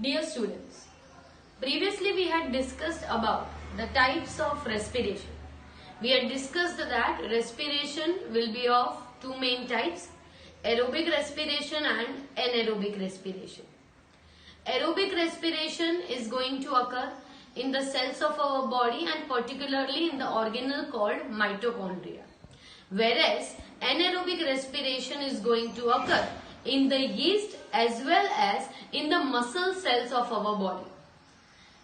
Dear students, previously we had discussed about the types of respiration. We had discussed that respiration will be of two main types, aerobic respiration and anaerobic respiration. Aerobic respiration is going to occur in the cells of our body and particularly in the organelle called mitochondria. Whereas anaerobic respiration is going to occur in the yeast as well as in the muscle cells of our body.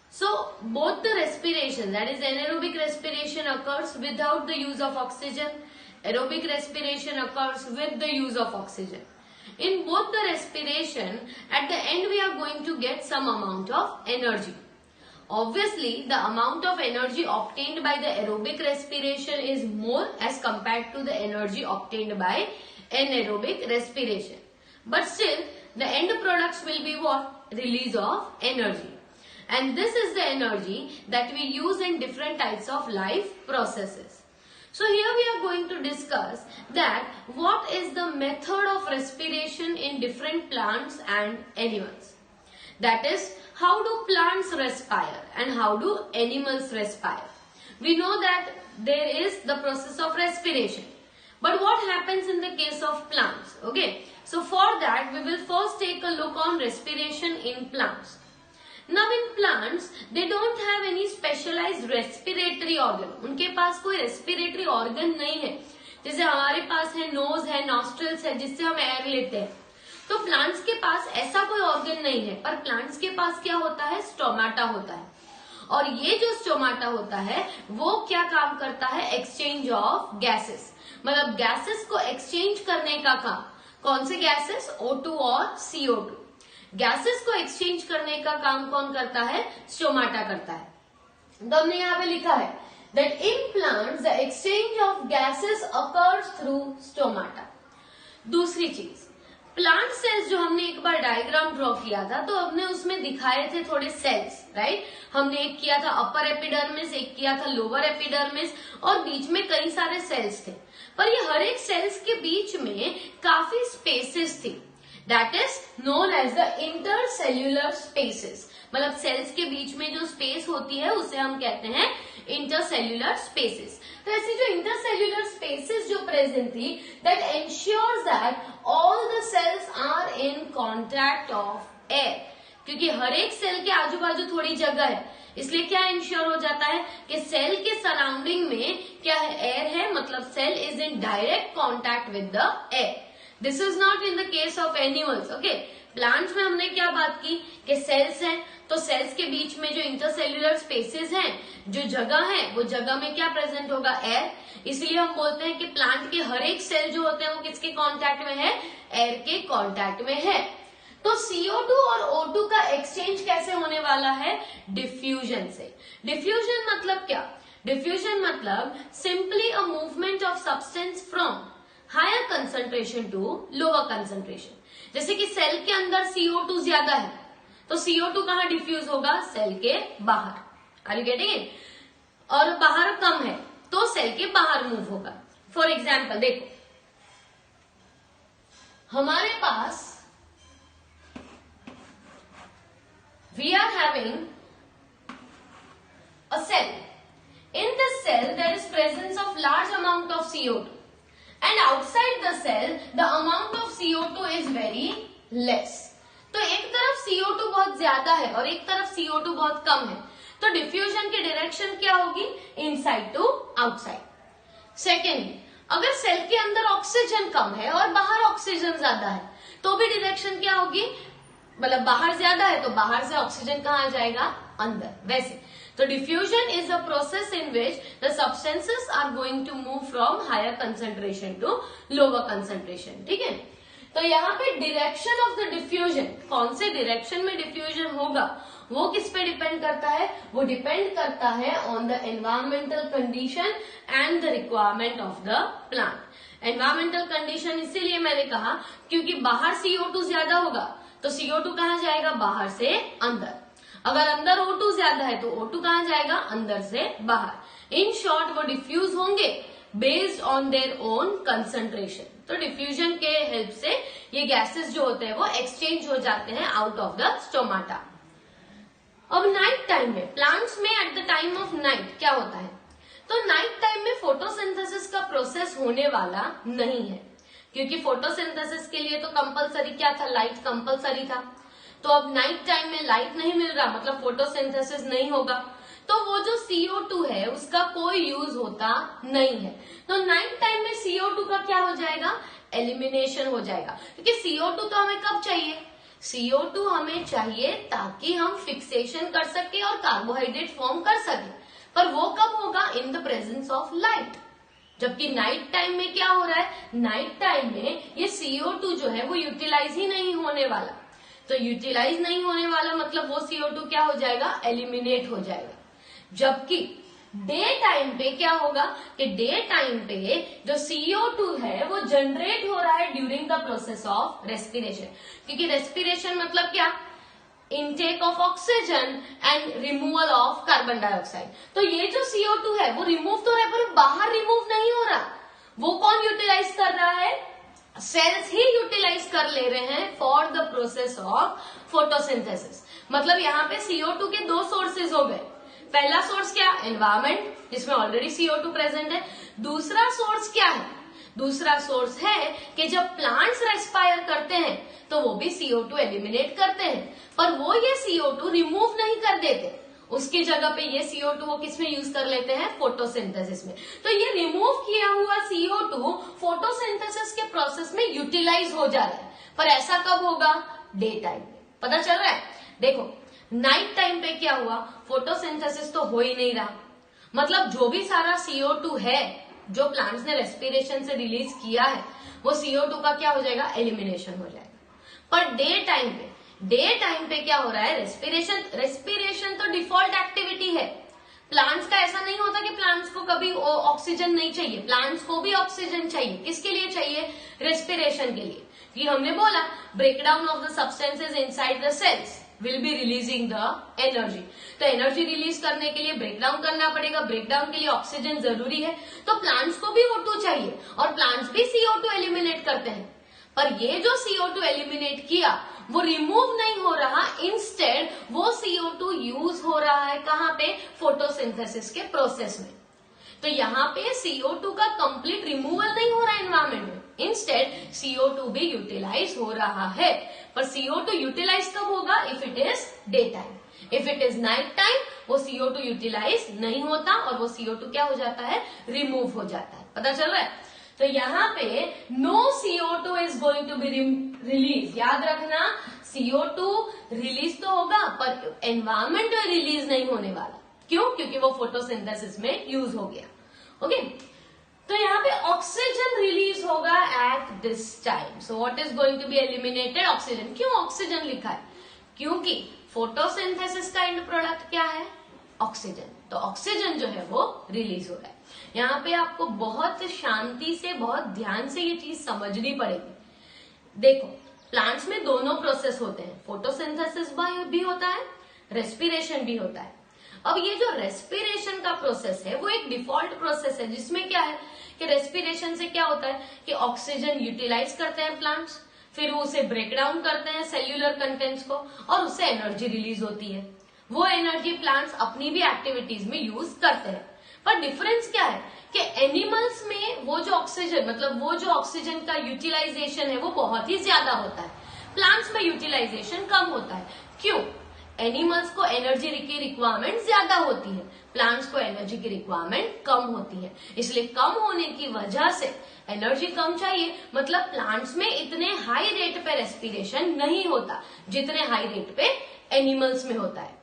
So both the respiration, that is anaerobic respiration, occurs without the use of oxygen. Aerobic respiration occurs with the use of oxygen. In both the respiration, at the end we are going to get some amount of energy. Obviously, the amount of energy obtained by the aerobic respiration is more as compared to the energy obtained by anaerobic respiration. But still, the end products will be what? Release of energy. And this is the energy that we use in different types of life processes. So here we are going to discuss that what is the method of respiration in different plants and animals. That is, how do plants respire and how do animals respire? We know that there is the process of respiration. But what happens in the case of plants? Okay. So for that, we will first take a look on respiration in plants. Now in plants, they don't have any specialized respiratory organ. उनके पास कोई respiratory organ नहीं है. जैसे हमारे पास है nose है, nostrils है, जिससे हम air लेते हैं. तो प्लांट्स के पास ऐसा कोई ऑर्गन नहीं है, पर प्लांट्स के पास क्या होता है? स्टोमाटा होता है. और ये जो स्टोमाटा होता है वो क्या काम करता है? एक्सचेंज ऑफ गैसेस, मतलब गैसेस को एक्सचेंज करने का काम. कौन से गैसेस? O2 और CO2. गैसेस को एक्सचेंज करने का काम कौन करता है? स्टोमाटा करता है. तो हमने यहाँ पे लिखा है that in plants the exchange of gases occurs through stomata. दूसरी चीज, प्लांट सेल्स जो हमने एक बार डायग्राम ड्रॉ किया था तो हमने उसमें दिखाए थे थोड़े सेल्स, राइट. हमने एक किया था अपर एपिडर्मिस, एक किया था लोअर एपिडर्मिस और बीच में कई सारे सेल्स थे. पर ये हर एक सेल्स के बीच में काफी स्पेसेस थी. That is known as the intercellular spaces, मतलब सेल्स के बीच में जो स्पेस होती है उसे हम कहते हैं इंटरसेल्यूलर स्पेसेस. तो ऐसी जो इंटरसेल्यूलर स्पेसेस जो प्रेजेंट थी, that ensures that all the cells are in contact of air. क्योंकि हर एक सेल के आजू बाजू थोड़ी जगह है, इसलिए क्या इंश्योर हो जाता है कि सेल के सराउंडिंग में क्या है? एयर है, मतलब cell is in direct contact with the air. This is not in the case of animals. Okay, plants में हमने क्या बात की कि सेल्स हैं, तो सेल्स के बीच में जो इंटरसेल्यूलर स्पेसेस हैं, जो जगह है, वो जगह में क्या प्रेजेंट होगा? एयर. इसलिए हम बोलते हैं कि प्लांट के हर एक सेल जो होते हैं वो किसके कांटेक्ट में है? एयर के कांटेक्ट में है. तो CO2 और O2 का एक्सचेंज कैसे होने वाला है? डिफ्यूजन से. डिफ्यूजन मतलब क्या? डिफ्यूजन मतलब simply a movement of substance from higher concentration to lower concentration. जैसे कि सेल के अंदर CO2 ज्यादा है तो CO2 कहाँ डिफ्यूज होगा? सेल के बाहर. Are you getting it? और बाहर कम है तो सेल के बाहर मूव होगा. फॉर एग्जाम्पल देखो, हमारे पास we are having a cell. In this cell there is presence of large amount of CO2 and outside the cell the amount of CO2 is very less. तो एक तरफ CO2 बहुत ज्यादा है और एक तरफ CO2 बहुत कम है, तो डिफ्यूजन की डायरेक्शन क्या होगी? Inside to outside. सेकेंड, अगर सेल के अंदर ऑक्सीजन कम है और बाहर ऑक्सीजन ज्यादा है तो भी डायरेक्शन क्या होगी? मतलब बाहर ज्यादा है तो बाहर से ऑक्सीजन कहाँ आ जाएगा? अंदर. वैसे तो diffusion is a process in which the substances are going to move from higher concentration to lower concentration. ठीक है. तो यहाँ पे डायरेक्शन ऑफ द डिफ्यूजन, कौन से डायरेक्शन में डिफ्यूजन होगा वो किस पे डिपेंड करता है? वो डिपेंड करता है on the environmental condition and the requirement of the plant. Environmental condition इसीलिए मैंने कहा क्योंकि बाहर CO2 ज्यादा होगा तो CO2 कहाँ जाएगा? बाहर से अंदर. अगर अंदर O2 ज्यादा है तो O2 कहाँ जाएगा? अंदर से बाहर. इन शॉर्ट वो डिफ्यूज होंगे based on their own concentration. तो डिफ्यूजन के हेल्प से ये गैसेस जो होते हैं वो एक्सचेंज हो जाते हैं आउट ऑफ द स्टोमाटा. अब नाइट टाइम में प्लांट्स में at the time of night क्या होता है, तो नाइट टाइम में फोटोसिंथेसिस का प्रोसेस होने वाला नहीं है, क्योंकि फोटोसिंथेसिस के लिए तो कंपलसरी क्या था, लाइट कंपलसरी था। तो अब नाइट टाइम में लाइट नहीं मिल रहा, मतलब फोटोसिंथेसिस नहीं होगा, तो वो जो CO2 है उसका कोई यूज होता नहीं है। तो नाइट टाइम में CO2 का क्या हो जाएगा, एलिमिनेशन हो जाएगा, क्योंकि CO2 तो हमें कब चाहिए, CO2 हमें चाहिए ताकि हम फिक्सेशन कर सके और कार्बोहाइड्रेट फॉर्म कर सके, पर वो कब होगा, in the presence of light. जबकि नाइट टाइम में क्या हो रहा है, नाइट टाइम में ये CO2 जो है वो यूटिलाइज ही नहीं होने वाला। तो यूटिलाइज नहीं होने वाला मतलब वो CO2 क्या हो जाएगा, एलिमिनेट हो जाएगा। जबकि डे टाइम पे क्या होगा कि डे टाइम पे जो CO2 है वो जनरेट हो रहा है during the process of respiration, क्योंकि रेस्पिरेशन मतलब क्या, intake of oxygen and removal of carbon dioxide. तो ये जो CO2 है वो रिमूव तो रहा है पर बाहर रिमूव नहीं हो रहा, वो कौन यूटिलाइज कर रहा है, सेल्स ही यूटिलाइज कर ले रहे हैं for the process of photosynthesis. मतलब यहाँ पे CO2 के दो सोर्सेज हो गए, पहला सोर्स क्या, एनवायरमेंट जिसमें ऑलरेडी CO2 प्रेजेंट है, दूसरा सोर्स क्या है, दूसरा सोर्स है कि जब प्लांट्स रेस्पायर करते हैं तो वो भी CO2 एलिमिनेट करते हैं, पर वो ये CO2 रिमूव नहीं कर देते, उसकी जगह पे ये CO2 वो किसमें यूज कर लेते हैं, फोटोसिंथेसिस में। तो ये रिमूव किया हुआ CO2 फोटोसिंथेसिस के प्रोसेस में यूटिलाइज हो जा रहा है, पर ऐसा कब होगा, डे टाइम में। पता चल रहा है, देखो नाइट टाइम पे क्या हुआ, फोटोसिंथेसिस तो हो ही नहीं रहा, मतलब जो भी सारा CO2 है जो प्लांट्स ने रेस्पिरेशन से रिलीज किया है वो CO2 का क्या हो जाएगा, एलिमिनेशन हो जाएगा। पर डे टाइम पे क्या हो रहा है, रेस्पिरेशन तो डिफॉल्ट एक्टिविटी है। प्लांट्स का ऐसा नहीं होता कि प्लांट्स को कभी ऑक्सीजन नहीं चाहिए, प्लांट्स को भी ऑक्सीजन चाहिए, किसके लिए चाहिए, रेस्पिरेशन के लिए। कि हमने बोला breakdown of the substances inside the cells will be releasing the energy, तो एनर्जी रिलीज करने के लिए ब्रेकडाउन करना पड़ेगा, ब्रेकडाउन के लिए ऑक्सीजन जरूरी है, तो प्लांट्स को भी O2 चाहिए और प्लांट्स भी CO2 एलिमिनेट करते हैं। पर ये जो CO2 एलिमिनेट किया वो रिमूव नहीं हो रहा, इंस्टेड वो CO2 यूज हो रहा है कहाँ पे, फोटोसिंथेसिस के प्रोसेस में। तो यहाँ पे CO2 का कंप्लीट रिमूवल नहीं हो रहा है एनवायरमेंट में, इंस्टेड CO2 भी यूटिलाइज हो रहा है। पर CO2 यूटिलाइज कब होगा, if it is day time, if it is night time वो CO2 यूटिलाइज नहीं होता और वो CO2 क्या हो जाता है, रिमूव हो जाता है। पता चल रहा है, तो यहाँ पे no CO2 is going to be release, याद रखना CO2 रिलीज तो होगा पर एनवायरमेंट में रिलीज नहीं होने वाला, क्यों, क्योंकि वो फोटोसिंथेसिस में यूज हो गया। ओके, तो यहाँ पे ऑक्सीजन रिलीज होगा at this time, so what is going to be eliminated, oxygen. क्यों ऑक्सीजन लिखा है, क्योंकि फोटोसिंथेसिस का एंड प्रोडक्ट क्या है, ऑक्सीजन, तो ऑक्सीजन जो है वो रिलीज हो रहा है। यहाँ पे आपको बहुत शांति से बहुत ध्यान से ये चीज समझनी पड़ेगी। देखो प्लांट्स में दोनों प्रोसेस होते हैं, फोटोसिंथेसिस भी होता है, रेस्पिरेशन भी होता है। अब ये जो रेस्पिरेशन का प्रोसेस है वो एक डिफॉल्ट प्रोसेस है, जिसमें क्या है कि रेस्पिरेशन से क्या होता है कि ऑक्सीजन यूटिलाइज करते हैं प्लांट्स, फिर वो उसे ब्रेक डाउन करते हैं सेल्यूलर कंटेंट्स को और उससे एनर्जी रिलीज होती है। वो एनर्जी प्लांट्स अपनी भी एक्टिविटीज में यूज करते हैं। पर डिफरेंस क्या है कि एनिमल्स में वो जो ऑक्सीजन मतलब वो जो ऑक्सीजन का यूटिलाइजेशन है वो बहुत ही ज्यादा होता है, प्लांट्स में यूटिलाइजेशन कम होता है। क्यों, एनिमल्स को एनर्जी की रिक्वायरमेंट ज्यादा होती है, प्लांट्स को एनर्जी की रिक्वायरमेंट कम होती है, इसलिए कम होने की वजह से एनर्जी कम चाहिए, मतलब प्लांट्स में इतने हाई रेट पे रेस्पिरेशन नहीं होता जितने हाई रेट पे एनिमल्स में होता है।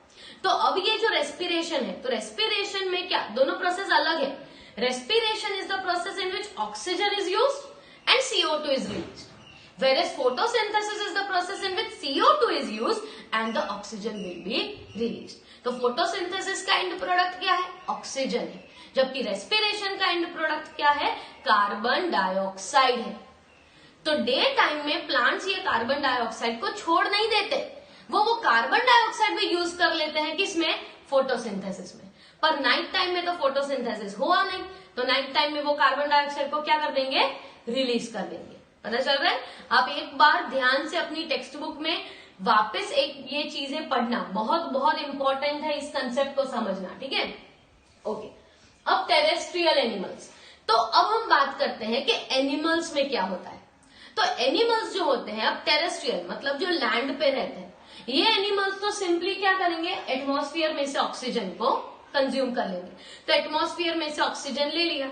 तो अब ये जो रेस्पिरेशन है, तो रेस्पिरेशन में क्या, दोनों प्रोसेस अलग है। Respiration is the process in which oxygen is used and CO2 is released, whereas photosynthesis is the process in which CO2 is used and the oxygen will be released. तो photosynthesis का and product क्या है, oxygen है, जबकि respiration का and product क्या है, carbon dioxide है। तो डे टाइम में प्लांट्स ये कार्बन डाइऑक्साइड को छोड़ नहीं देते, वो कार्बन डाइऑक्साइड भी यूज कर लेते हैं, किसमें, फोटोसिंथेसिस में। पर नाइट टाइम में तो फोटोसिंथेसिस हुआ नहीं, तो नाइट टाइम में वो कार्बन डाइऑक्साइड को क्या कर देंगे, रिलीज कर देंगे। पता चल रहा है, आप एक बार ध्यान से अपनी टेक्स्ट बुक में वापस एक ये चीजें पढ़ना बहुत बहुत इंपॉर्टेंट है, इस कंसेप्ट को समझना, ठीक है। ओके, अब टेरेस्ट्रियल एनिमल्स। तो अब हम बात करते हैं कि एनिमल्स में क्या होता है। तो एनिमल्स जो होते हैं, अब टेरेस्ट्रियल मतलब जो लैंड पे रहते हैं, ये एनिमल्स तो सिंपली क्या करेंगे, एटमॉस्फेयर में से ऑक्सीजन को कंज्यूम कर लेंगे। तो एटमॉस्फेयर में से ऑक्सीजन ले लिया।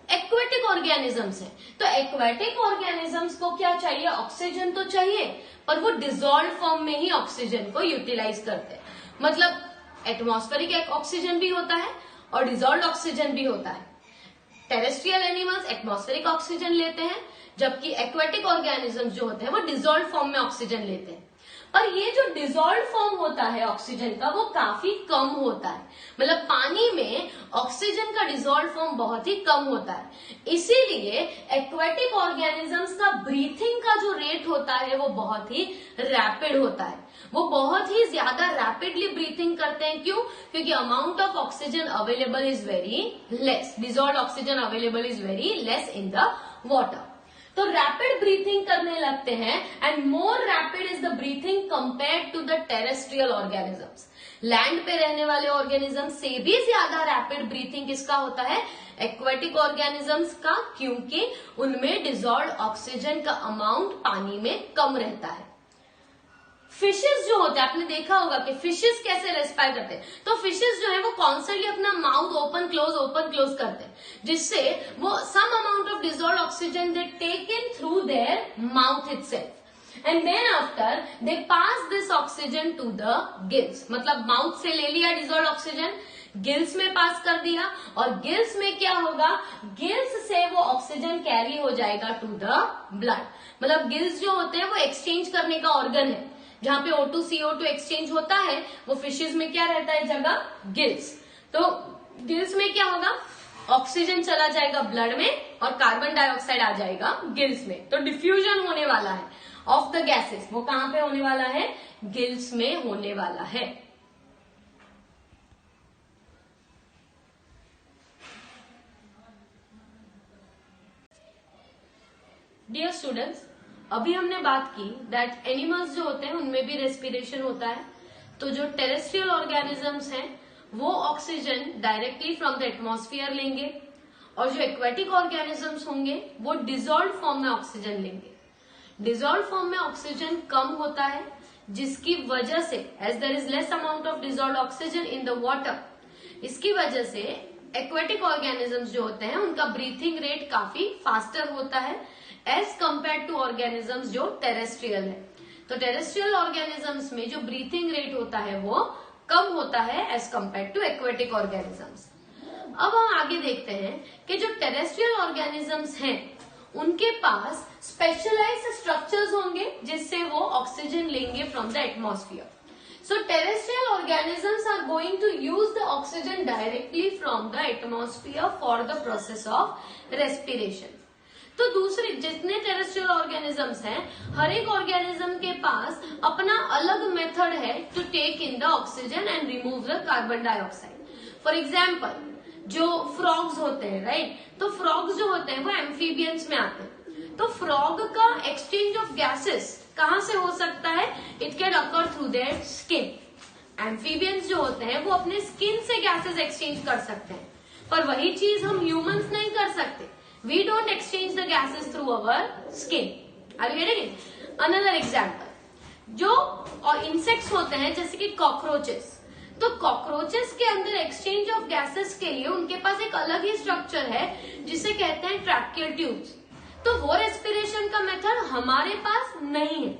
एक्वेटिक ऑर्गेनिजम्स है, तो एक्वेटिक ऑर्गेनिजम्स को क्या चाहिए, ऑक्सीजन तो चाहिए, पर वो डिसॉल्व फॉर्म में ही ऑक्सीजन को यूटिलाइज करते हैं। मतलब एटमॉस्फेरिक ऑक्सीजन भी होता है और डिसॉल्व ऑक्सीजन भी होता है। टेरेस्ट्रियल एनिमल्स एटमॉस्फेरिक ऑक्सीजन लेते हैं, जबकि एक्वेटिक ऑर्गेनिजम्स जो होते हैं वो डिसॉल्व फॉर्म में ऑक्सीजन लेते हैं। पर ये जो डिसॉल्व फॉर्म होता है ऑक्सीजन का, वो काफी कम होता है। मतलब पानी में ऑक्सीजन का डिसॉल्व फॉर्म बहुत ही कम होता है। इसीलिए एक्वेटिक ऑर्गेनिजम्स का ब्रीथिंग का जो रेट होता है वो बहुत ही रैपिड होता है। वो बहुत ही ज्यादा रैपिडली ब्रीथिंग करते हैं। क्यों? क्योंकि amount of oxygen available is very less, dissolve oxygen available is very less in the water. तो रैपिड ब्रीथिंग करने लगते हैं and more rapid is the breathing compared to the terrestrial organisms. Land पे रहने वाले ऑर्गेनिज्म से भी ज्यादा रैपिड ब्रीथिंग किसका होता है, एक्वेटिक ऑर्गेनिजम्स का, क्योंकि उनमें डिसॉल्व ऑक्सीजन का अमाउंट पानी में कम रहता है। फिशेस जो होते हैं, आपने देखा होगा कि फिशेस कैसे रेस्पायर करते हैं। तो फिशेस जो है वो कॉन्स्टेंटली अपना माउथ ओपन क्लोज करते हैं, जिससे वो some amount of dissolve oxygen they take in through their mouth itself and then after they pass this oxygen to the gills. मतलब माउथ से ले लिया डिसॉल्व ऑक्सीजन, गिल्स में पास कर दिया, और गिल्स में क्या होगा, गिल्स से वो ऑक्सीजन कैरी हो जाएगा टू द ब्लड। मतलब गिल्स जो होते हैं वो एक्सचेंज करने का ऑर्गन है। जहां पे O2 CO2 एक्सचेंज होता है, वो फिशेज में क्या रहता है जगह, गिल्स। तो गिल्स में क्या होगा, ऑक्सीजन चला जाएगा ब्लड में और कार्बन डाइऑक्साइड आ जाएगा गिल्स में। तो डिफ्यूजन होने वाला है ऑफ द गैसेस, वो कहां पे होने वाला है, गिल्स में होने वाला है। डियर स्टूडेंट्स, अभी हमने बात की दैट एनिमल्स जो होते हैं उनमें भी रेस्पिरेशन होता है। तो जो टेरेस्ट्रियल ऑर्गेनिजम्स हैं वो oxygen directly from the atmosphere लेंगे, और जो एक्वेटिक ऑर्गेनिजम्स होंगे वो डिसॉल्व फॉर्म में ऑक्सीजन लेंगे। डिसॉल्व फॉर्म में ऑक्सीजन कम होता है, जिसकी वजह से as there is less amount of dissolve oxygen in the water, इसकी वजह से एक्वेटिक ऑर्गेनिजम्स जो होते हैं उनका ब्रीथिंग रेट काफी फास्टर होता है एज कंपेयर टू ऑर्गेनिजम्स जो टेरेस्ट्रियल है। तो टेरेस्ट्रियल ऑर्गेनिजम्स में जो ब्रीथिंग रेट होता है वो कम होता है as compare to aquatic organisms. अब हम आगे देखते हैं कि जो टेरेस्ट्रियल ऑर्गेनिजम्स हैं उनके पास स्पेशलाइज्ड स्ट्रक्चर्स होंगे जिससे वो ऑक्सीजन लेंगे from the atmosphere. So terrestrial organisms are going to use the oxygen directly from the atmosphere for the process of respiration. तो दूसरे जितने टेरेस्ट्रियल ऑर्गेनिजम्स हैं, हर एक ऑर्गेनिज्म के पास अपना अलग मेथड है to take in the oxygen and remove the carbon dioxide. For example जो फ्रॉग्स होते हैं, राइट, तो फ्रॉग्स जो होते हैं वो एम्फीबियंस में आते हैं। तो फ्रॉग का एक्सचेंज ऑफ गैसेस कहां से हो सकता है, it can occur through their skin. Amphibians जो होते हैं वो अपने स्किन से गैसेस एक्सचेंज कर सकते हैं, पर वही चीज हम ह्यूमंस नहीं कर सकते। We don't exchange the gases through our skin. Are you getting it? Another example, जो इंसेक्ट्स होते हैं जैसे कि कॉकरोचेस, तो कॉकरोचेस के अंदर एक्सचेंज ऑफ गैसेस के लिए उनके पास एक अलग ही स्ट्रक्चर है जिसे कहते हैं ट्रैकियल ट्यूब्स। तो वो रेस्पिरेशन का मेथड हमारे पास नहीं है,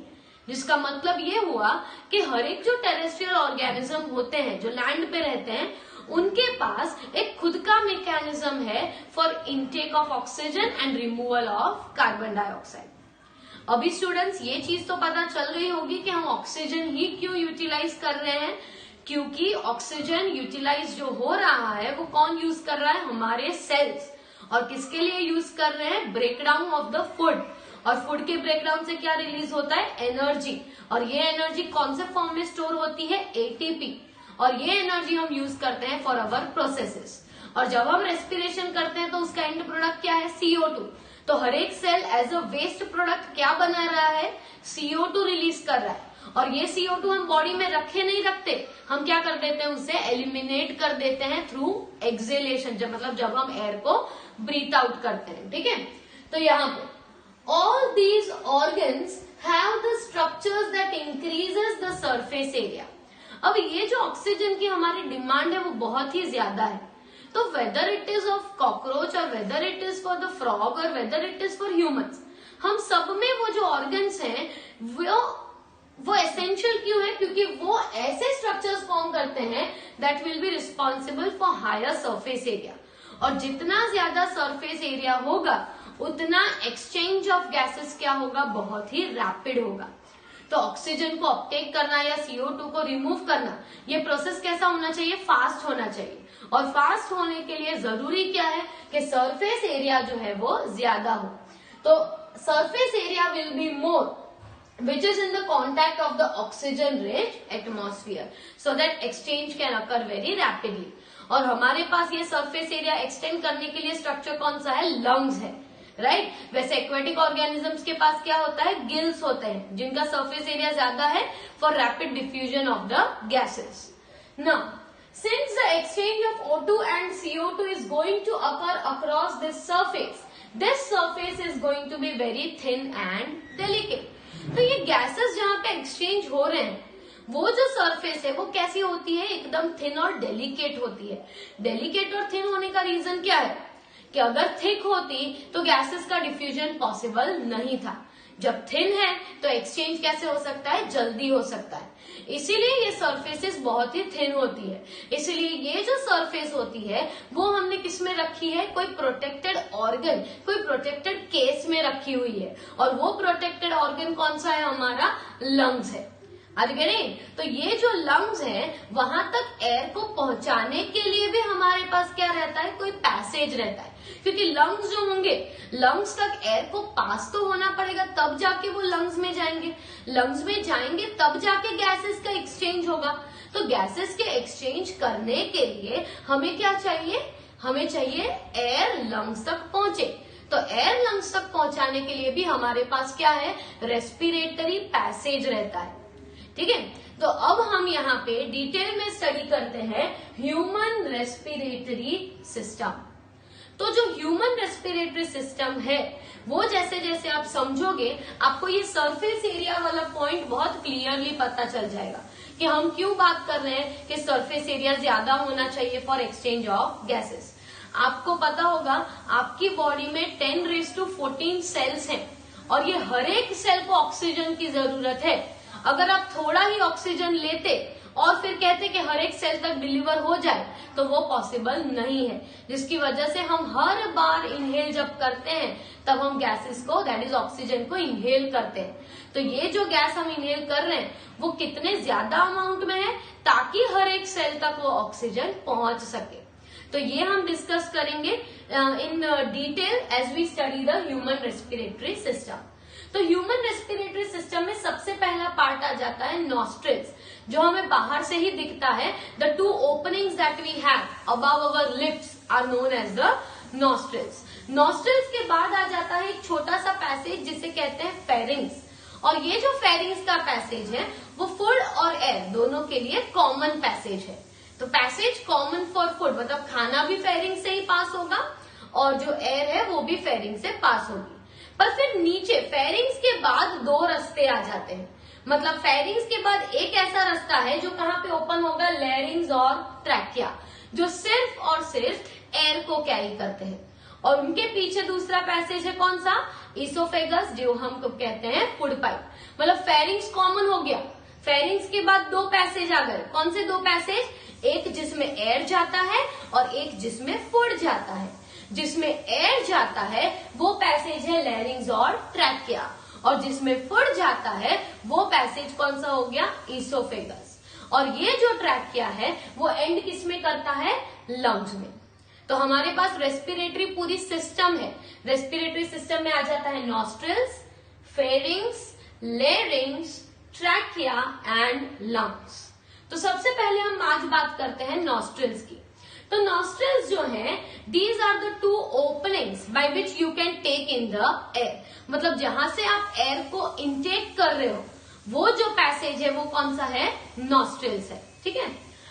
जिसका मतलब ये हुआ कि हर एक जो टेरेस्ट्रियल ऑर्गेनिज्म होते हैं जो लैंड पे रहते हैं उनके पास एक खुद का मैकेनिज्म है for intake of oxygen and removal of carbon dioxide. अभी स्टूडेंट्स ये चीज तो पता चल रही होगी कि हम ऑक्सीजन ही क्यों यूटिलाइज कर रहे हैं, क्योंकि ऑक्सीजन यूटिलाइज जो हो रहा है वो कौन यूज कर रहा है, हमारे सेल्स। और किसके लिए यूज कर रहे हैं, ब्रेकडाउन ऑफ द फूड। और फूड के ब्रेकडाउन से क्या रिलीज होता है, एनर्जी। और ये एनर्जी कौन से फॉर्म में स्टोर होती है, एटीपी। और ये एनर्जी हम यूज करते हैं फॉर अवर प्रोसेसेस। और जब हम रेस्पिरेशन करते हैं तो उसका एंड प्रोडक्ट क्या है, CO2। तो हर एक cell as a waste product क्या बना रहा है, CO2 रिलीज कर रहा है। और ये CO2 हम बॉडी में रखे नहीं रखते, हम क्या कर देते हैं, उसे एलिमिनेट कर देते हैं थ्रू एक्सेलेशन, जब हम एयर को ब्रीथ आउट करते हैं। ठीक है, तो यहाँ पे all these organs have the structures that increases the surface area. अब ये जो ऑक्सीजन की हमारी डिमांड है वो बहुत ही ज्यादा है, तो whether it is of cockroach और whether it is for the frog और whether it is for humans, हम सब में वो जो ऑर्गन्स हैं वो एसेंशियल क्यों है, क्योंकि वो ऐसे स्ट्रक्चर्स फॉर्म करते हैं that will be responsible for higher surface area, और जितना ज्यादा सरफेस एरिया होगा उतना एक्सचेंज ऑफ गैसेस क्या होगा, बहुत ही रैपिड होगा। तो ऑक्सीजन को अपटेक करना या CO2 को रिमूव करना, ये प्रोसेस कैसा होना चाहिए, फास्ट होना चाहिए, और फास्ट होने के लिए जरूरी क्या है कि सरफेस एरिया जो है वो ज्यादा हो। तो surface area will be more which is in the contact of the oxygen rich atmosphere so that exchange can occur very rapidly। और हमारे पास ये सरफेस एरिया एक्सटेंड करने के लिए स्ट्रक्चर कौन सा है, लंग्स है, राइट। वैसे एक्वेटिक ऑर्गेनिजम्स के पास क्या होता है, गिल्स होते हैं, जिनका सरफेस एरिया ज्यादा है for rapid diffusion of the gases. Now since the exchange of O2 and CO2 is going to occur across this surface is going to be very thin and delicate। तो ये gases जहाँ पे exchange हो रहे हैं, वो जो surface है वो कैसी होती है, एकदम थिन और डेलिकेट होती है। डेलिकेट और थिन होने का रीजन क्या है कि अगर थिक होती तो गैसेस का डिफ्यूजन पॉसिबल नहीं था, जब थिन है तो एक्सचेंज कैसे हो सकता है, जल्दी हो सकता है, इसीलिए ये सरफेसेस बहुत ही थिन होती है। इसलिए ये जो सरफेस होती है वो हमने किस में रखी है, कोई प्रोटेक्टेड ऑर्गन, कोई प्रोटेक्टेड केस में रखी हुई है, और वो प्रोटेक्टेड ऑर्गन कौन सा है, हमारा लंग्स है। तो ये जो लंग्स है वहां तक एयर को पहुंचाने के लिए भी हमारे पास क्या रहता है, कोई पैसेज रहता है, क्योंकि लंग्स जो होंगे, लंग्स तक एयर को पास तो होना पड़ेगा, तब जाके वो लंग्स में जाएंगे, लंग्स में जाएंगे तब जाके गैसेस का एक्सचेंज होगा। तो गैसेस के एक्सचेंज करने के लिए हमें क्या चाहिए, हमें चाहिए एयर लंग्स तक पहुंचे। तो एयर लंग्स तक पहुंचाने के लिए भी हमारे पास क्या है, रेस्पिरेटरी पैसेज रहता है। ठीक है, तो अब हम यहाँ पे डिटेल में स्टडी करते हैं ह्यूमन रेस्पिरेटरी सिस्टम। तो जो ह्यूमन रेस्पिरेटरी सिस्टम है वो जैसे जैसे आप समझोगे आपको ये सरफेस एरिया वाला पॉइंट बहुत क्लियरली पता चल जाएगा कि हम क्यों बात कर रहे हैं कि सरफेस एरिया ज्यादा होना चाहिए फॉर एक्सचेंज ऑफ गैसेस। आपको पता होगा आपकी बॉडी में 10⁻14 सेल्स हैं, और ये हर एक सेल को ऑक्सीजन की जरूरत है। अगर आप थोड़ा ही ऑक्सीजन लेते और फिर कहते कि हर एक सेल तक डिलीवर हो जाए तो वो पॉसिबल नहीं है, जिसकी वजह से हम हर बार इनहेल जब करते हैं तब हम गैसेस को, दैट इज ऑक्सीजन को इनहेल करते हैं। तो ये जो गैस हम इनहेल कर रहे हैं वो कितने ज्यादा अमाउंट में है ताकि हर एक सेल तक वो ऑक्सीजन पहुंच सके। तो ये हम डिस्कस करेंगे in detail as we study the human respiratory system. तो ह्यूमन रेस्पिरेटरी सिस्टम में सबसे पहला पार्ट आ जाता है नॉस्ट्रिल्स, जो हमें बाहर से ही दिखता है। The two openings that we have above our lips are known as the nostrils. Nostrils के बाद आ जाता है एक छोटा सा पैसेज जिसे कहते हैं फेरिंग्स, और ये जो फेरिंग्स का पैसेज है वो फूड और एयर दोनों के लिए कॉमन पैसेज है। तो पैसेज कॉमन फॉर फूड, मतलब खाना भी फेरिंग से ही पास होगा और जो एयर है वो भी फेरिंग से पास होगी। पर फिर नीचे फेरिंग्स के बाद दो रास्ते आ जाते हैं, मतलब फेरिंग्स के बाद एक ऐसा रास्ता है जो कहाँ पे ओपन होगा, लैरिंग्स और ट्रैकिया, जो सिर्फ और सिर्फ एयर को कैरी करते हैं। और उनके पीछे दूसरा पैसेज है कौन सा, इसोफेगस, जो हम कहते हैं फूड पाइप। मतलब फेरिंग्स कॉमन हो गया, फेरिंग्स के बाद दो पैसेज आ गए। कौन से दो पैसेज, एक जिसमें एयर जाता है और एक जिसमें फूड जाता है। जिसमें एयर जाता है वो पैसेज है लैरिंग्स और ट्रैकिया, और जिसमें फूड जाता है वो पैसेज कौन सा हो गया, इसोफेगस। और ये जो ट्रैकिया है वो एंड किस में करता है, लंग्स में। तो हमारे पास रेस्पिरेटरी पूरी सिस्टम है। रेस्पिरेटरी सिस्टम में आ जाता है nostrils, pharynx, लैरिंग्स, trachea and lungs. तो सबसे पहले हम आज बात करते हैं नॉस्ट्रिल्स की। तो नॉस्ट्रिल्स जो है, these are the two openings by which you can take in the air. मतलब जहां से आप एयर को इनटेक कर रहे हो वो जो पैसेज है वो कौन सा है, नॉस्ट्रिल्स है। ठीक है,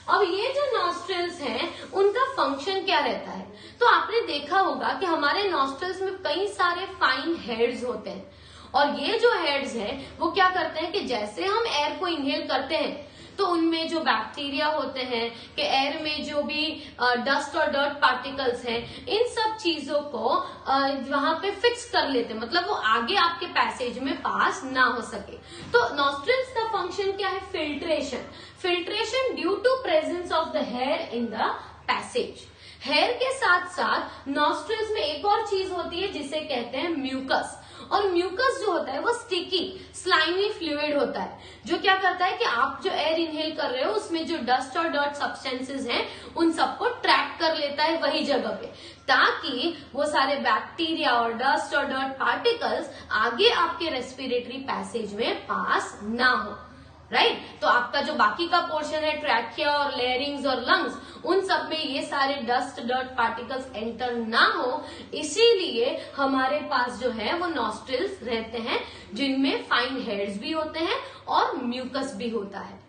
अब ये जो नॉस्ट्रिल्स हैं उनका फंक्शन क्या रहता है, तो आपने देखा होगा कि हमारे नॉस्ट्रिल्स में कई सारे फाइन हेड्स होते हैं, और ये जो हेड्स हैं वो क्या करते हैं कि जैसे हम एयर को इनहेल करते हैं तो उनमें जो बैक्टीरिया होते हैं कि एयर में जो भी डस्ट और डर्ट पार्टिकल्स हैं, इन सब चीजों को वहां पे फिक्स कर लेते हैं, मतलब वो आगे आपके पैसेज में पास ना हो सके। तो नॉस्ट्रिल्स का फंक्शन क्या है, filtration. Filtration due to presence of the hair in the passage. Hair के साथ साथ नॉस्ट्रिल्स में एक और चीज होती है जिसे कहते हैं म्यूकस, और म्यूकस जो होता है वो स्टिकी स्लाइमी फ्लूइड होता है, जो क्या करता है कि आप जो एयर इनहेल कर रहे हो उसमें जो डस्ट और डर्ट सब्सटेंसेस हैं उन सबको ट्रैप कर लेता है वही जगह पे, ताकि वो सारे बैक्टीरिया और डस्ट और डर्ट पार्टिकल्स आगे आपके रेस्पिरेटरी पैसेज में पास ना हो। राइट, तो आपका जो बाकी का पोर्शन है ट्रैकिया और लेयरिंग्स और लंग्स, उन सब में ये सारे डस्ट डर्ट पार्टिकल्स एंटर ना हो, इसीलिए हमारे पास जो है वो नॉस्ट्रिल्स रहते हैं जिनमें फाइन हेड्स भी होते हैं और म्यूकस भी होता है।